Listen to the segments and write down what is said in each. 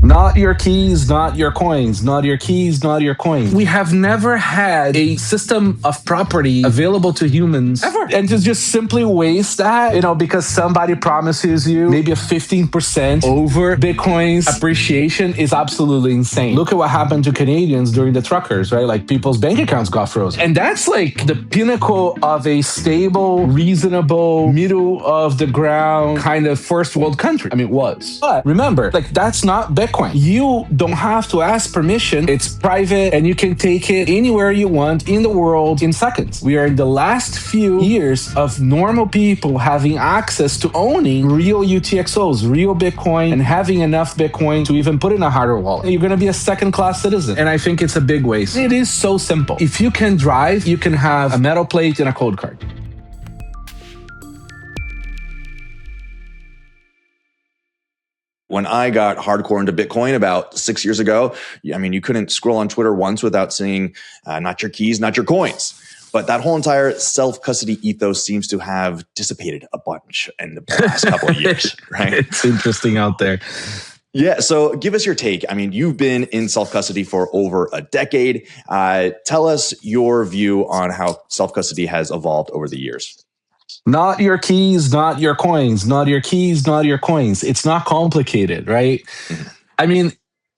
Not your keys, not your coins, not your keys, not your coins. We have never had a system of property available to humans ever. And to just simply waste that, because somebody promises you maybe a 15% over Bitcoin's appreciation is absolutely insane. Look at what happened to Canadians during the truckers, right? Like people's bank accounts got frozen. And that's like the pinnacle of a stable, reasonable, middle of the ground kind of first world country. I mean, it was. But remember, like that's not Bitcoin. You don't have to ask permission. It's private and you can take it anywhere you want in the world in seconds. We are in the last few years of normal people having access to owning real UTXOs, real Bitcoin, and having enough Bitcoin to even put in a hardware wallet. You're going to be a second-class citizen. And I think it's a big waste. It is so simple. If you can drive, you can have a metal plate and a cold card. When I got hardcore into Bitcoin about 6 years ago, I mean, you couldn't scroll on Twitter once without seeing not your keys, not your coins. But that whole entire self-custody ethos seems to have dissipated a bunch in the past couple of years, right? It's interesting out there. Yeah, so give us your take. I mean, you've been in self-custody for over a decade. Tell us your view on how self-custody has evolved over the years. Not your keys, not your coins, not your keys, not your coins. It's not complicated, right? I mean,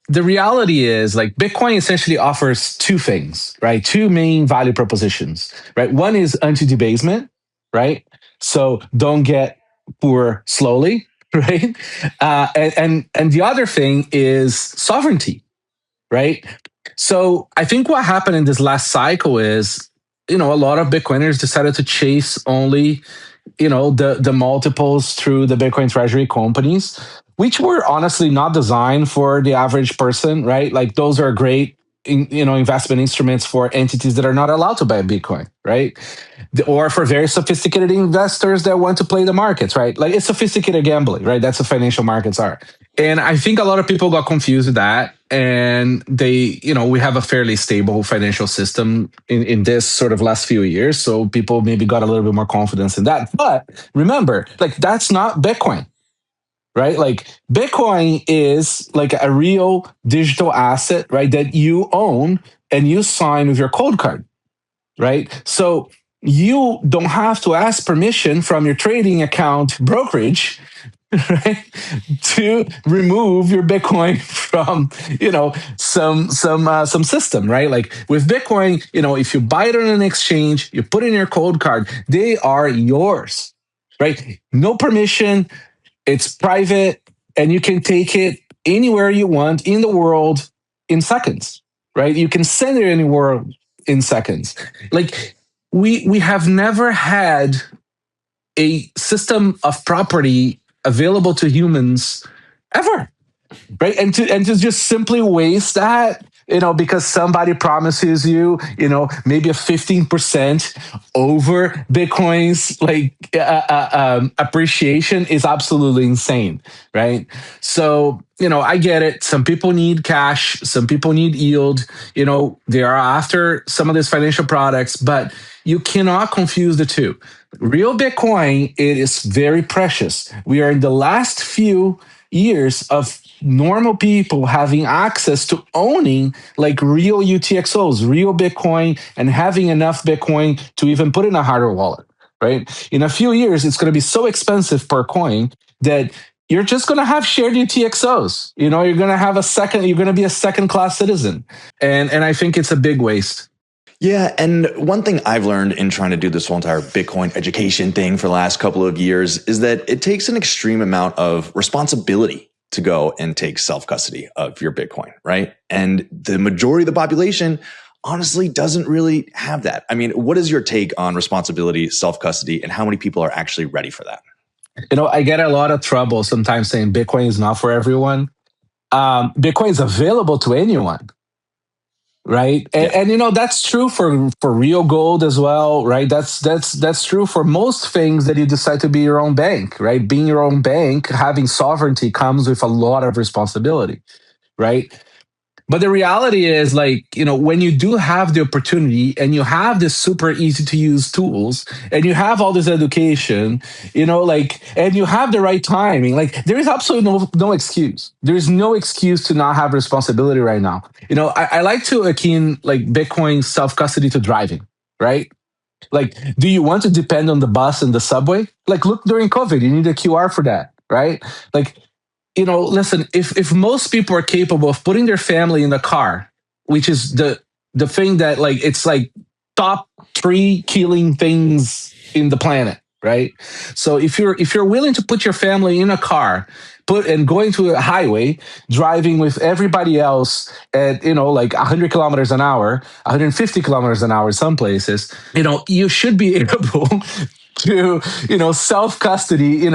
the reality is like Bitcoin essentially offers two things, right? Two main value propositions, right? One is anti-debasement, right? So don't get poor slowly, right? And the other thing is sovereignty, right? So I think what happened in this last cycle is, a lot of Bitcoiners decided to chase only, the multiples through the Bitcoin treasury companies, which were honestly not designed for the average person, right? Like those are great, investment instruments for entities that are not allowed to buy Bitcoin, right? Or for very sophisticated investors that want to play the markets, right? Like it's sophisticated gambling, right? That's what financial markets are. And I think a lot of people got confused with that. And we have a fairly stable financial system in this sort of last few years. So people maybe got a little bit more confidence in that. But remember, like that's not Bitcoin, right? Like Bitcoin is like a real digital asset, right? That you own and you sign with your cold card, right? So you don't have to ask permission from your trading account brokerage, right, to remove your Bitcoin from some system, right? Like with Bitcoin, if you buy it on an exchange, you put in your cold card, they are yours, right? No permission, it's private, and you can take it anywhere you want in the world in seconds, right? You can send it anywhere in seconds. Like we have never had a system of property available to humans ever, right? And to just simply waste that, because somebody promises you, maybe a 15% over Bitcoin's like appreciation is absolutely insane, right? So, I get it. Some people need cash, some people need yield, they are after some of these financial products, but you cannot confuse the two. Real Bitcoin, it is very precious. We are in the last few years of normal people having access to owning like real UTXOs, real Bitcoin, and having enough Bitcoin to even put in a hardware wallet, right? In a few years, it's going to be so expensive per coin that you're just going to have shared UTXOs. You're going to be a second-class citizen. And I think it's a big waste. Yeah, and one thing I've learned in trying to do this whole entire Bitcoin education thing for the last couple of years is that it takes an extreme amount of responsibility to go and take self-custody of your Bitcoin, right? And the majority of the population honestly doesn't really have that. I mean, what is your take on responsibility, self-custody, and how many people are actually ready for that? I get a lot of trouble sometimes saying Bitcoin is not for everyone. Bitcoin is available to anyone. Right. And that's true for real gold as well. Right. That's true for most things that you decide to be your own bank. Right. Being your own bank, having sovereignty comes with a lot of responsibility. Right. But the reality is, like, when you do have the opportunity and you have this super easy to use tools and you have all this education, like, and you have the right timing, like, there is absolutely no excuse. There's no excuse to not have responsibility right now. I like to akin like Bitcoin self custody to driving, right? Like, do you want to depend on the bus and the subway? Like, look, during COVID, you need a QR for that, right? Like, listen, if most people are capable of putting their family in the car, which is the thing that, like, it's like top three killing things in the planet, right? So if you're willing to put your family in a car, put and going to a highway, driving with everybody else at like 100 kilometers an hour, 150 kilometers an hour, some places, you should be able to self custody a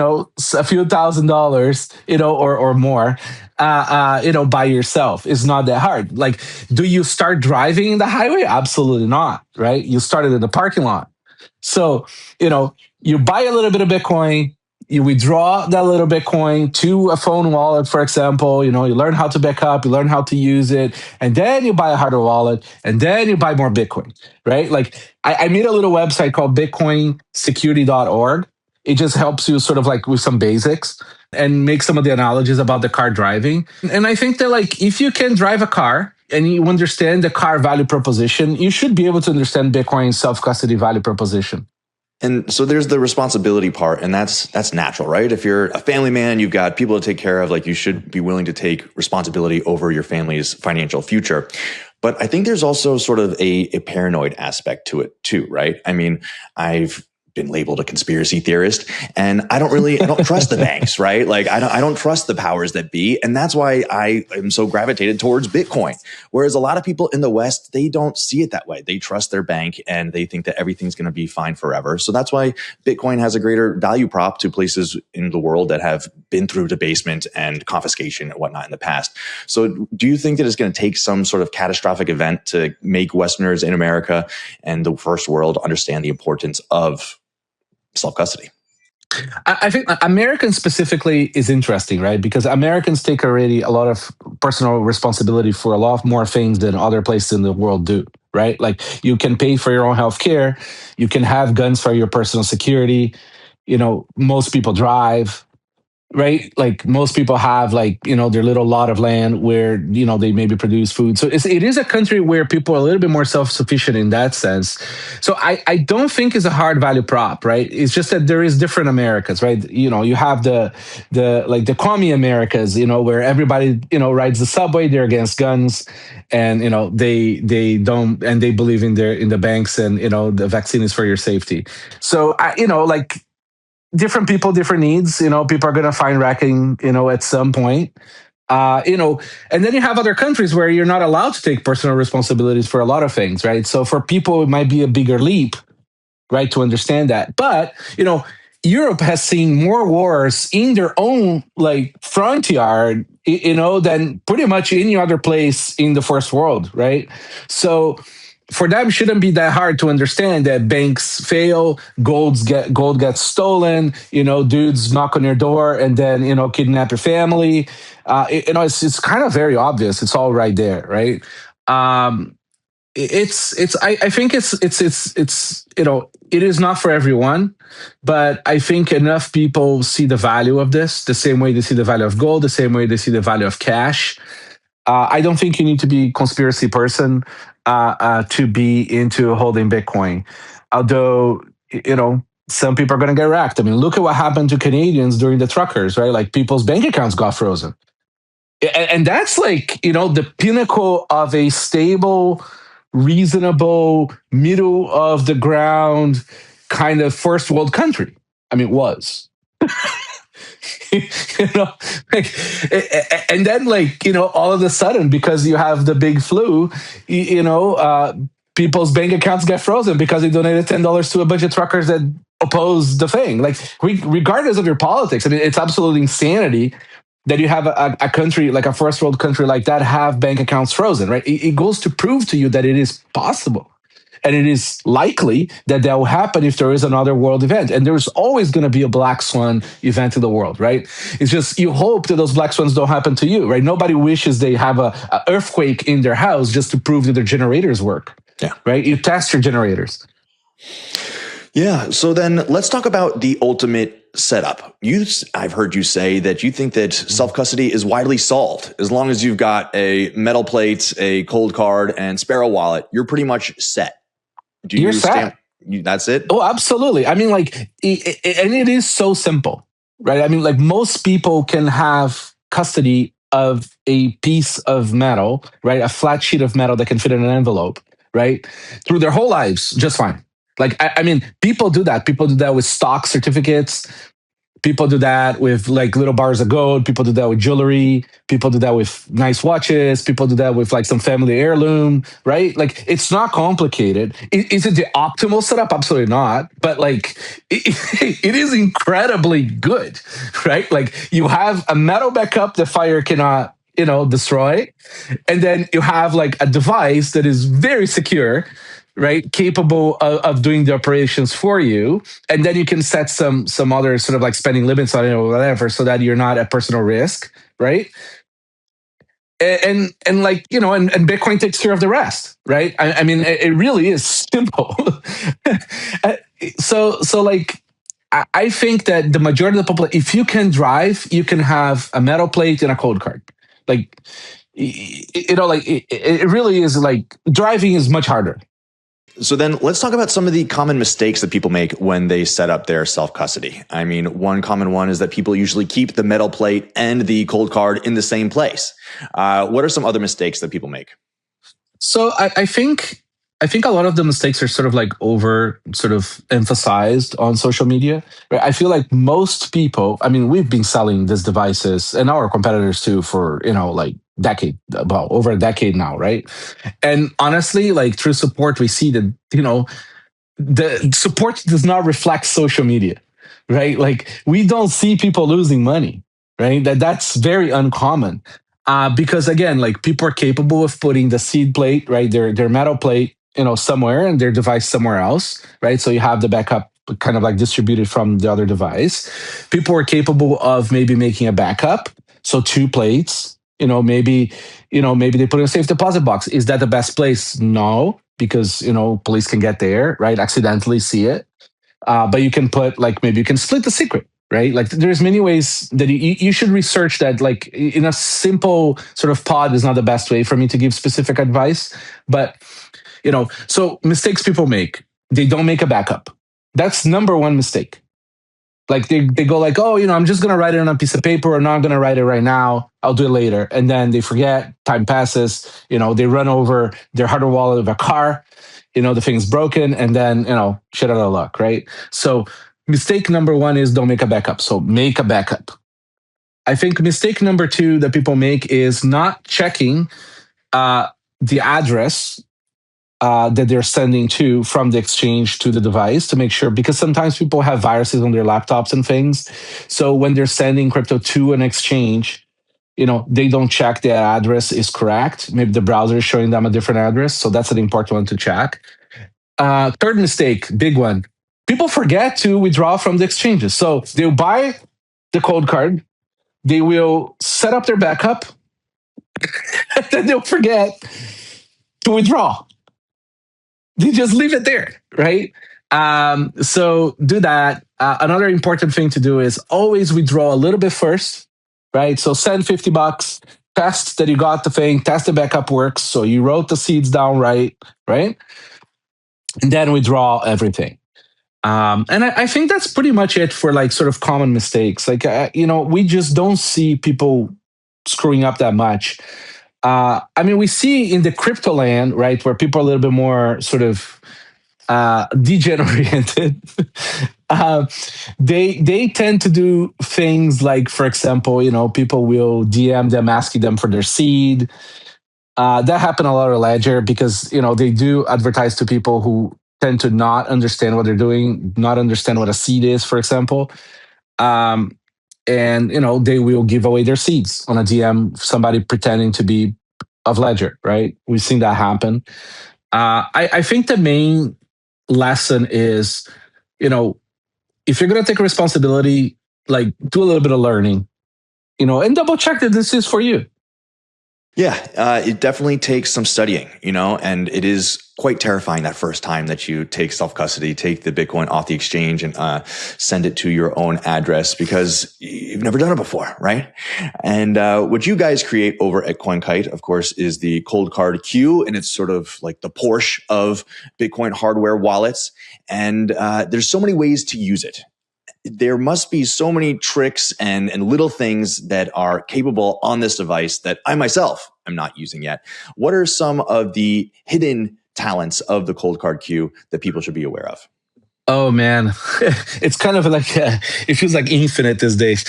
few $1,000s or more by yourself. It's not that hard. Like, do you start driving in the highway? Absolutely not, right? You started in the parking lot. So you buy a little bit of Bitcoin, you withdraw that little Bitcoin to a phone wallet, for example. You learn how to back up, you learn how to use it, and then you buy a hardware wallet, and then you buy more Bitcoin, right? Like, I made a little website called bitcoinsecurity.org. It just helps you sort of like with some basics and make some of the analogies about the car driving. And I think that, like, if you can drive a car and you understand the car value proposition, you should be able to understand Bitcoin's self-custody value proposition. And so there's the responsibility part, and that's natural, right? If you're a family man, you've got people to take care of, like, you should be willing to take responsibility over your family's financial future. But I think there's also sort of a paranoid aspect to it too, right? I mean, I've been labeled a conspiracy theorist, and I don't trust the banks, right? Like, I don't trust the powers that be. And that's why I am so gravitated towards Bitcoin. Whereas a lot of people in the West, they don't see it that way. They trust their bank and they think that everything's going to be fine forever. So that's why Bitcoin has a greater value prop to places in the world that have been through debasement and confiscation and whatnot in the past. So do you think that it's going to take some sort of catastrophic event to make Westerners in America and the first world understand the importance of self-custody? I think Americans specifically is interesting, right? Because Americans take already a lot of personal responsibility for a lot more things than other places in the world do, right? Like, you can pay for your own health care, you can have guns for your personal security. Most people drive, right? Like, most people have, like, their little lot of land where they maybe produce food. So it is a country where people are a little bit more self-sufficient in that sense. So I don't think it's a hard value prop, right? It's just that there is different Americas, right? You have the like the commie Americas, where everybody rides the subway, they're against guns, and they don't, and they believe in the banks, and the vaccine is for your safety. So like, different people, different needs. People are going to find racking, at some point. And then you have other countries where you're not allowed to take personal responsibilities for a lot of things, right? So for people, it might be a bigger leap, right, to understand that. But Europe has seen more wars in their own, like, front yard, than pretty much any other place in the first world, right? So for them, it shouldn't be that hard to understand that banks fail, gold gets stolen, dudes knock on your door and then kidnap your family. It's kind of very obvious. It's all right there, right? I think it's it is not for everyone, but I think enough people see the value of this the same way they see the value of gold, the same way they see the value of cash. I don't think you need to be a conspiracy person to be into holding Bitcoin. Although, some people are going to get wrecked. I mean, look at what happened to Canadians during the truckers, right? Like, people's bank accounts got frozen. And that's like, the pinnacle of a stable, reasonable, middle of the ground kind of first world country. I mean, it was. Like, and then, like, all of a sudden, because you have the big flu, people's bank accounts get frozen because they donated $10 to a bunch of truckers that oppose the thing. Like, regardless of your politics, I mean, it's absolute insanity that you have a country, like a first world country like that, have bank accounts frozen, right? It goes to prove to you that it is possible. And it is likely that that will happen if there is another world event. And there's always going to be a black swan event in the world, right? It's just you hope that those black swans don't happen to you, right? Nobody wishes they have a earthquake in their house just to prove that their generators work. Yeah. Right? You test your generators. Yeah. So then let's talk about the ultimate setup. I've heard you say that you think that self-custody is widely solved. As long as you've got a metal plate, a cold card, and Sparrow wallet, you're pretty much set. You're set. That's it? Oh, absolutely. I mean, like, and it is so simple, right? I mean, like most people can have custody of a piece of metal, right? A flat sheet of metal that can fit in an envelope, right? Through their whole lives, just fine. Like, I mean, people do that. People do that with stock certificates. People do that with like little bars of gold. People do that with jewelry. People do that with nice watches. People do that with like some family heirloom, right? Like it's not complicated. Is it the optimal setup? Absolutely not. But like it is incredibly good, right? Like you have a metal backup that fire cannot, destroy. And then you have like a device that is very secure, right, capable of doing the operations for you, and then you can set some other sort of like spending limits on it or whatever, so that you're not at personal risk, right? And like and Bitcoin takes care of the rest, right? I mean, it really is simple. So like I think that the majority of the population, if you can drive, you can have a metal plate and a cold card. Like it really is like driving is much harder. So then let's talk about some of the common mistakes that people make when they set up their self-custody. I mean, one common one is that people usually keep the metal plate and the cold card in the same place. What are some other mistakes that people make? So I think a lot of the mistakes are sort of like over sort of emphasized on social media. Right? I feel like most people, I mean, we've been selling these devices and our competitors too for, like over a decade now, right? And honestly, like through support, we see that, the support does not reflect social media, right? Like we don't see people losing money, right? That's very uncommon. Because again, like people are capable of putting the seed plate, right, their metal plate, somewhere, and their device somewhere else, right? So you have the backup kind of like distributed from the other device. People are capable of maybe making a backup, so two plates. Maybe they put in a safe deposit box. Is that the best place? No, because police can get there, right? Accidentally see it. But you can put like maybe you can split the secret, right? Like there's many ways that you should research that. Like in a simple sort of pod is not the best way for me to give specific advice, but so mistakes people make, they don't make a backup. That's number one mistake. Like they go like, oh, I'm just gonna write it on a piece of paper, or not gonna write it right now. I'll do it later, and then they forget. Time passes. They run over their hardware wallet of a car. The thing's broken, and then shit out of luck, right? So mistake number one is don't make a backup. So make a backup. I think mistake number two that people make is not checking the address that they're sending to from the exchange to the device to make sure, because sometimes people have viruses on their laptops and things. So when they're sending crypto to an exchange, they don't check the address is correct. Maybe the browser is showing them a different address. So that's an important one to check. Third mistake, big one. People forget to withdraw from the exchanges. So they'll buy the cold card, they will set up their backup, and then they'll forget to withdraw. They just leave it there, right? So do that. Another important thing to do is always withdraw a little bit first, right? So send $50, test that you got the thing, test the backup works. So you wrote the seeds down right? And then withdraw everything. And I think that's pretty much it for like sort of common mistakes. Like, we just don't see people screwing up that much. I mean, we see in the crypto land, right, where people are a little bit more sort of degenerated. They tend to do things like, for example, people will DM them asking them for their seed. That happened a lot of Ledger because they do advertise to people who tend to not understand what they're doing, not understand what a seed is, for example. And they will give away their seeds on a DM, somebody pretending to be of Ledger, right? We've seen that happen. I think the main lesson is, you know, if you're going to take a responsibility, like do a little bit of learning, and double check that this is for you. Yeah, it definitely takes some studying, and it is quite terrifying that first time that you take self-custody, take the Bitcoin off the exchange and send it to your own address because you've never done it before, right? And what you guys create over at Coinkite, of course, is the Coldcard Q, and it's sort of like the Porsche of Bitcoin hardware wallets. And there's so many ways to use it. There must be so many tricks and little things that are capable on this device that I myself am not using yet. What are some of the hidden talents of the Coldcard Q that people should be aware of? Oh man, it's kind of like it feels like infinite these days.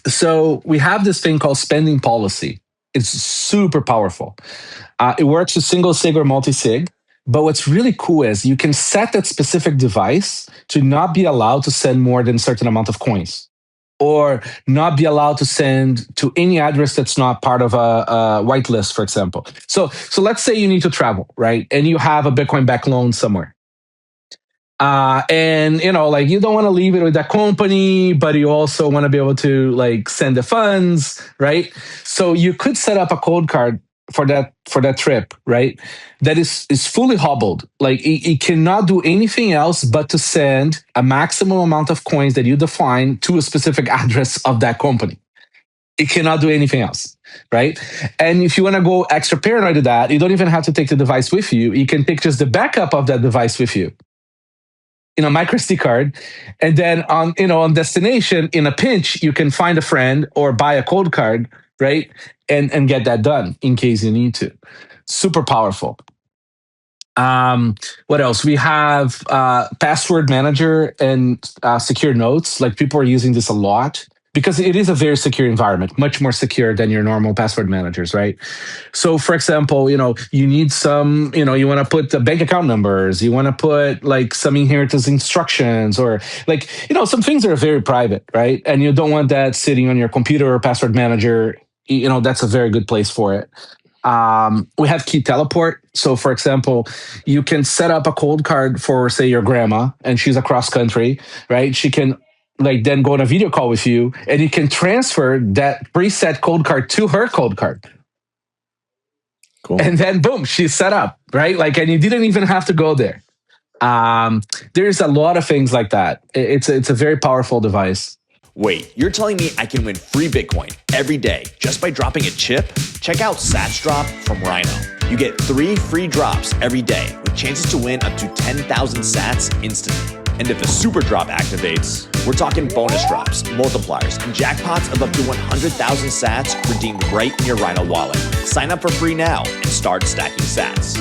So we have this thing called spending policy. It's super powerful. It works with single sig or multi sig. But what's really cool is you can set that specific device to not be allowed to send more than a certain amount of coins, or not be allowed to send to any address that's not part of a whitelist, for example. So let's say you need to travel, right? And you have a Bitcoin back loan somewhere. And like you don't want to leave it with that company, but you also want to be able to like send the funds, right? So you could set up a cold card for that trip, right? That is fully hobbled. Like it cannot do anything else but to send a maximum amount of coins that you define to a specific address of that company. It cannot do anything else, right? And if you want to go extra paranoid to that, you don't even have to take the device with you. You can take just the backup of that device with you in a micro SD card, and then on destination, in a pinch, you can find a friend or buy a cold card, right? And get that done in case you need to. Super powerful. What else? We have password manager and secure notes. Like people are using this a lot because it is a very secure environment, much more secure than your normal password managers, right? So, for example, you need some, you want to put the bank account numbers, you want to put like some inheritance instructions, or like, some things that are very private, right? And you don't want that sitting on your computer or password manager. That's a very good place for it. We have key teleport. So, for example, you can set up a cold card for, say, your grandma, and she's across country, right? She can like then go on a video call with you, and you can transfer that preset cold card to her cold card. Cool. And then boom, she's set up, right? Like, and you didn't even have to go there. There's a lot of things like that. It's a very powerful device. Wait, you're telling me I can win free Bitcoin every day just by dropping a chip? Check out Sats Drop from Rhino. You get 3 free drops every day with chances to win up to 10,000 sats instantly. And if the super drop activates, we're talking bonus drops, multipliers, and jackpots of up to 100,000 sats redeemed right in your Rhino wallet. Sign up for free now and start stacking sats.